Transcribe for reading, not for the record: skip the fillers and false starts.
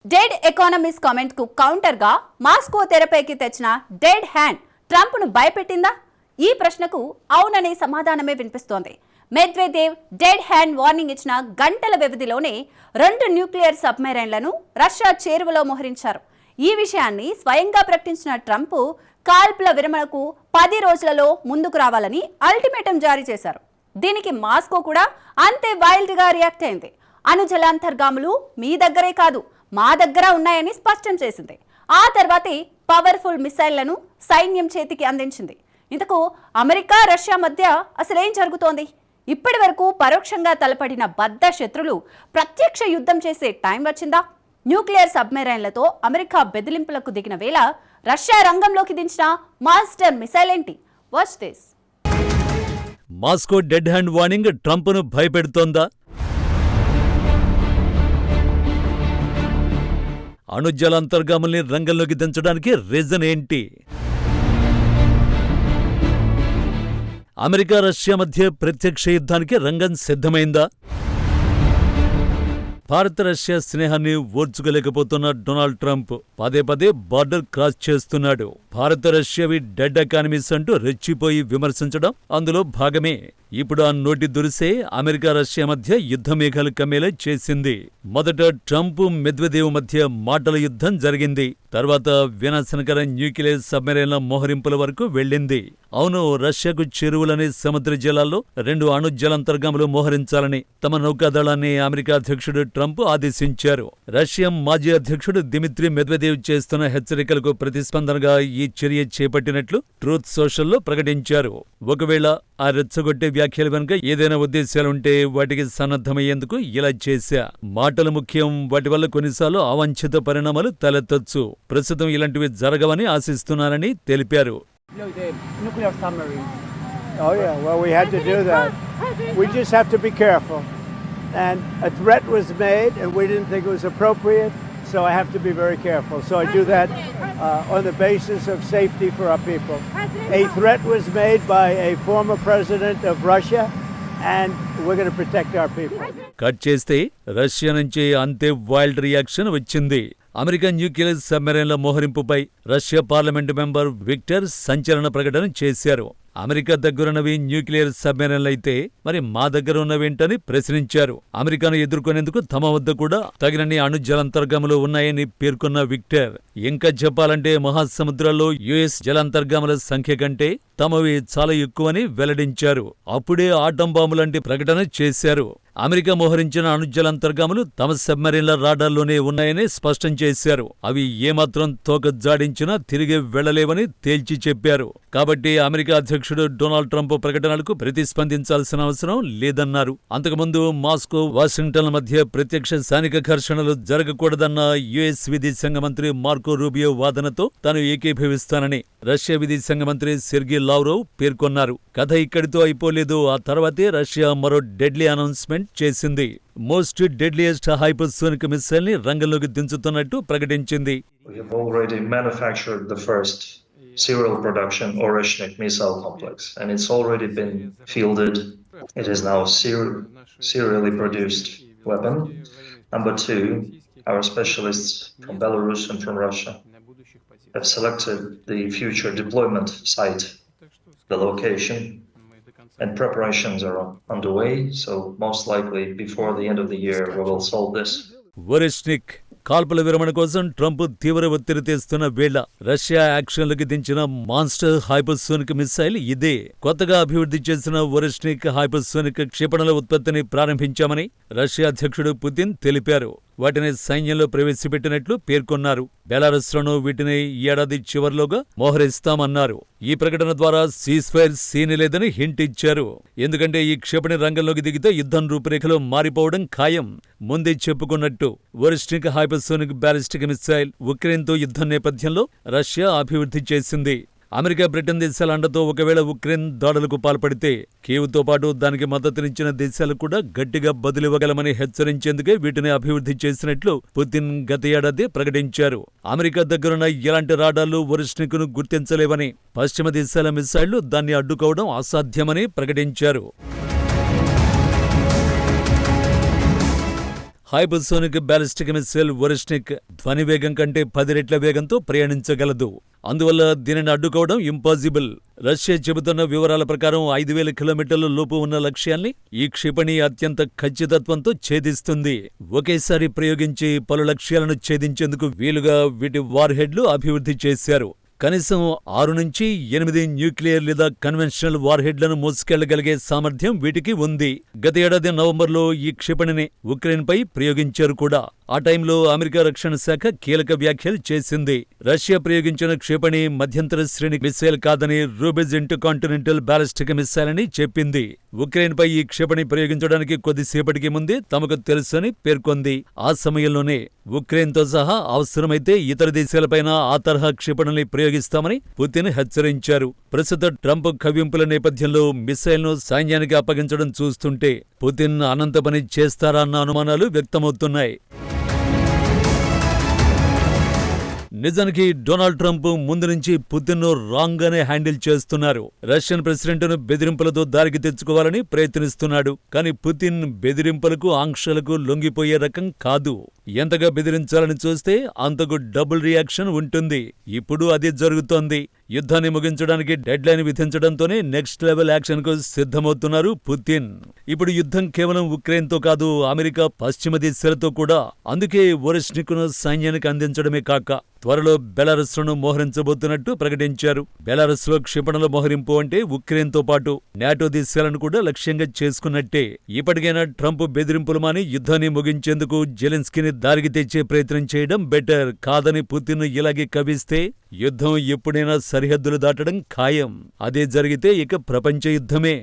Dead economies comment కు counter గా Moscow తెరపైకి తెచ్చిన డెడ్ హ్యాండ్ ట్రంప్ ను భయపెట్టిందా? ఈ ప్రశ్నకు అవుననే సమాధానమే వినిపిస్తోంది. మెద్వెదేవ్ డెడ్ హ్యాండ్ వార్నింగ్ ఇచ్చిన గంటల వ్యవధిలోనే 2 న్యూక్లియర్ సబ్మెరైన్లను రష్యా చేరువలో మోహరించారు. ఈ విషయాన్ని స్వయంగా ప్రకటించిన ట్రంప్ కాల్పుల విరమణకు 10 రోజులలో ముందుకు రావాలని అల్టిమేటం జారీ చేశారు. దీనికి మాస్కో కూడా అంతే వైల్డ్ గా రియాక్ట్ అయింది. అణుజలాంతర్గాములు మీ దగ్గరే కాదు, మా దగ్గర ఉన్నాయని స్పష్టం చేసింది. ఆ తర్వాతే పవర్ఫుల్ మిసైళ్లను సైన్యం చేతికి అందించింది. ఇంతకు అమెరికా రష్యా మధ్య అసలేం జరుగుతోంది? ఇప్పటి వరకు పరోక్షంగా తలపడిన బద్ధ శత్రులు ప్రత్యక్ష యుద్ధం చేసే టైం వచ్చిందా? న్యూక్లియర్ సబ్మెరైన్లతో అమెరికా బెదిలింపులకు దిగిన వేళ రష్యా రంగంలోకి దించిన మాస్టర్ మిసైల్ ఏంటి? Watch this. Moscow dead hand warning ట్రంప్ను భయపెడుతోందా? అణుజల అంతర్గాముల్ని రంగంలోకి దించడానికి రీజన్ ఏంటి? అమెరికా రష్యా మధ్య ప్రత్యక్ష యుద్ధానికి రంగం సిద్ధమైందా? భారత రష్యా స్నేహాన్ని ఓర్చుకోలేకపోతున్న డొనాల్డ్ ట్రంప్ పదే పదే బార్డర్ క్రాస్ చేస్తున్నాడు. భారత రష్యావి డెడ్ ఎకానమీస్ అంటూ రెచ్చిపోయి విమర్శించడం అందులో భాగమే. ఇప్పుడు ఆ నోటి దురిసే అమెరికా రష్యా మధ్య యుద్ధ మేఘాలు కమ్మేలా చేసింది. మొదట ట్రంప్ మెద్వెదేవ్ మధ్య మాటల యుద్ధం జరిగింది. తర్వాత వినాశనకర న్యూక్లియర్ సబ్మెరైన్ల మోహరింపుల వరకు వెళ్ళింది. అవును, రష్యాకు చెరువులనే సముద్ర జలాల్లో 2 అణు జలాంతర్గాములు మోహరించాలని తమ నౌకాదళాన్ని అమెరికా అధ్యక్షుడు ట్రంప్ ఆదేశించారు. రష్యా మాజీ అధ్యక్షుడు దిమిత్రీ మెద్వెదేవ్ చేస్తున్న హెచ్చరికలకు ప్రతిస్పందనగా ఈ చర్య చేపట్టినట్లు ట్రూత్ సోషల్లో ప్రకటించారు. ఒకవేళ ఆ రెచ్చగొట్టే వ్యాఖ్యల వెనుక ఏదైనా ఉద్దేశాలుంటే వాటికి సన్నద్ధమయ్యేందుకు ఇలా చేశా. మాటలు ముఖ్యం, వాటి వల్ల కొన్నిసార్లు అవాంఛిత పరిణామాలు తలెత్తొచ్చు. ప్రస్తుతం ఇలాంటివి జరగవని ఆశిస్తున్నానని తెలిపారు. Oh yeah, well we had to do that. We just have to be careful. And a threat was made and we didn't think it was appropriate, so I have to be very careful. So I do that on the basis of safety for our people. A threat was made by a former president of Russia and we're going to protect our people. Cut చేస్తే Russia నుంచి అంతే wild reaction వచ్చింది. America nuclear సబ్మెరైన్ల మోహరింపుపై Russia parliament member Victor సంచలన ప్రకటన చేశారు. America దగ్గరున్నవి nuclear సబ్మెరైన్లయితే మరి మా దగ్గర ఉన్నవేంటని ప్రశ్నించారు. అమెరికాను ఎదుర్కొనేందుకు తమ వద్ద కూడా తగినన్ని అణు జలాంతర్గాములు ఉన్నాయని పేర్కొన్న విక్టర్ ఇంకా చెప్పాలంటే మహాసముద్రాల్లో యుఎస్ జలాంతర్గాముల సంఖ్య కంటే తమవి చాలా ఎక్కువని వెల్లడించారు. అప్పుడే ఆటం బాంబు లాంటి ప్రకటన చేశారు. అమెరికా మోహరించిన అణు జలాంతర్గాములు తమ సబ్మెరైన్ల రాడార్లోనే ఉన్నాయని స్పష్టం చేశారు. అవి ఏమాత్రం తోక జాడించినా తిరిగి వెళ్లలేవని తేల్చి చెప్పారు. కాబట్టి అమెరికా అధ్యక్షుడు డొనాల్డ్ ట్రంప్ ప్రకటనలకు ప్రతిస్పందించాల్సిన అవసరం లేదన్నారు. అంతకుముందు మాస్కో వాషింగ్టన్ల మధ్య ప్రత్యక్ష సైనిక ఘర్షణలు జరగకూడదన్న యుఎస్ విదేశాంగ మంత్రి మార్కో రూబియో వాదనతో తాను ఏకీభవిస్తానని రష్యా విదేశాంగ మంత్రి సెర్గీ లావ్రోవ్ పేర్కొన్నారు. కథ ఇక్కడితో అయిపోలేదు. ఆ తర్వాతే రష్యా మరో డెడ్లీ అనౌన్స్మెంట్ చేసింది. మోస్ట్ డెడ్లియెస్ట్ హైపర్సోనిక్ మిసైల్ ని రంగంలోకి దించుతున్నట్టు ప్రకటించింది. We have already manufactured the first serial production Oreshnik missile complex and it's already been fielded. It is now serially produced weapon. Number 2, our specialists from Belarus and from Russia have selected the future deployment site, the location, and preparations are underway, so most likely before the end of the year we will solve this. Oreshnik కాల్పుల విరమణ కోసం Trump తీవ్ర ఒత్తిడి తెస్తున్న వేళ Russia యాక్షన్లకు దించిన monster hypersonic missile ఇదే. కొత్తగా అభివృద్ధి చేసిన ఒరెష్నిక్ హైపర్సోనిక్ క్షిపణుల ఉత్పత్తిని ప్రారంభించామని రష్యా అధ్యక్షుడు పుతిన్ తెలిపారు. వాటిని సైన్యంలో ప్రవేశపెట్టినట్లు పేర్కొన్నారు. బెలారస్లోనూ వీటిని ఈ ఏడాది చివర్లోగా మోహరిస్తామన్నారు. ఈ ప్రకటన ద్వారా సీజ్ఫైర్ సీన్ లేదని హింట్ ఇచ్చారు. ఎందుకంటే ఈ క్షిపణి రంగంలోకి దిగితే యుద్ధం రూపురేఖలు మారిపోవడం ఖాయం. ముందే చెప్పుకున్నట్టు ఒరెష్నిక్ హైపర్సోనిక్ బ్యాలిస్టిక్ మిసైల్ ఉక్రెయిన్తో యుద్ధం నేపథ్యంలో రష్యా అభివృద్ధి చేసింది. అమెరికా, బ్రిటన్ దేశాల అండతో ఒకవేళ ఉక్రెయిన్ దాడులకు పాల్పడితే కీవ్తో పాటు దానికి మద్దతునిచ్చిన దేశాలు కూడా గట్టిగా బదులివ్వగలమని హెచ్చరించేందుకే వీటిని అభివృద్ధి చేసినట్లు పుతిన్ గత ఏడాది ప్రకటించారు. అమెరికా దగ్గరున్న ఎలాంటి రాడార్లు ఒరెష్నిక్ను గుర్తించలేవని, పశ్చిమ దేశాల మిసైళ్లు దాన్ని అడ్డుకోవడం అసాధ్యమని ప్రకటించారు. హైపర్సోనిక్ బ్యాలిస్టిక్ మిస్సైల్ వొరష్నిక్ ధ్వని వేగం కంటే 10 రెట్ల వేగంతో ప్రయాణించగలదు. అందువల్ల దీనిని అడ్డుకోవడం ఇంపాసిబుల్. రష్యా చెబుతున్న వివరాల ప్రకారం 5,000 కిలోమీటర్ల లోపు ఉన్న లక్ష్యాల్ని ఈ క్షిపణి అత్యంత ఖచ్చితత్వంతో ఛేదిస్తుంది. ఒకేసారి ప్రయోగించి పలు లక్ష్యాలను ఛేదించేందుకు వీలుగా వీటి వార్ హెడ్లు అభివృద్ధి చేశారు. కనీసం 6 నుంచి 8 న్యూక్లియర్ లేదా కన్వెన్షనల్ వార్ హెడ్లను మోసుకెళ్లగలిగే సామర్థ్యం వీటికి ఉంది. గత ఏడాది నవంబర్లో ఈ క్షిపణిని ఉక్రెయిన్పై ప్రయోగించారు కూడా. ఆ టైంలో అమెరికా రక్షణ శాఖ కీలక వ్యాఖ్యలు చేసింది. రష్యా ప్రయోగించిన క్షిపణి మధ్యంతర శ్రేణి మిస్సైల్ కాదని రూబిజ్ ఇంటర్కాంటినెంటల్ బ్యాలిస్టిక్ మిస్సైల్ అని చెప్పింది. ఉక్రెయిన్పై ఈ క్షిపణి ప్రయోగించడానికి కొద్దిసేపటికి ముందే తమకు తెలుసని పేర్కొంది. ఆ సమయంలోనే ఉక్రెయిన్తో సహా అవసరమైతే ఇతర దేశాలపైన ఆ తరహా క్షిపణుల్ని ప్రయోగిస్తామని పుతిన్ హెచ్చరించారు. ప్రస్తుత ట్రంప్ కవ్వింపుల నేపథ్యంలో మిస్సైల్ను సైన్యానికి అప్పగించడం చూస్తుంటే పుతిన్ అనంత పని చేస్తారా అన్న అనుమానాలు వ్యక్తమవుతున్నాయి. నిజానికి డొనాల్డ్ ట్రంప్ ముందు నుంచి పుతిన్ను రాంగ్ గానే హ్యాండిల్ చేస్తున్నారు. రష్యన్ ప్రెసిడెంట్ను బెదిరింపులతో దారికి తెచ్చుకోవాలని ప్రయత్నిస్తున్నాడు. కానీ పుతిన్ బెదిరింపులకు ఆంక్షలకు లొంగిపోయే రకం కాదు. ఎంతగా బెదిరించాలని చూస్తే అంతకు డబుల్ రియాక్షన్ ఉంటుంది. ఇప్పుడు అది జరుగుతోంది. యుద్ధాన్ని ముగించడానికి డెడ్ లైన్ విధించడంతోనే నెక్స్ట్ లెవెల్ యాక్షన్ కు సిద్ధమవుతున్నారు పుతిన్. ఇప్పుడు యుద్ధం కేవలం ఉక్రెయిన్తో కాదు, అమెరికా పశ్చిమ దేశాలతో కూడా. అందుకే వొరష్నిక్ను సైన్యానికి అందించడమే కాక త్వరలో బెలారస్ను మోహరించబోతున్నట్టు ప్రకటించారు. బెలారస్లో క్షిపణుల మోహరింపు అంటే ఉక్రెయిన్తో పాటు నాటో దేశాలను కూడా లక్ష్యంగా చేసుకున్నట్టే. ఇప్పటికైనా ట్రంప్ బెదిరింపులు మాని యుద్ధాన్ని ముగించేందుకు జెలెన్స్కీని దారికి తెచ్చే ప్రయత్నం చేయడం బెటర్. కాదని పుతిన్ ఇలాగే కవిస్తే యుద్ధం ఎప్పుడైనా సరిహద్దులు దాటడం ఖాయం. అదే జరిగితే ఇక ప్రపంచ యుద్ధమే.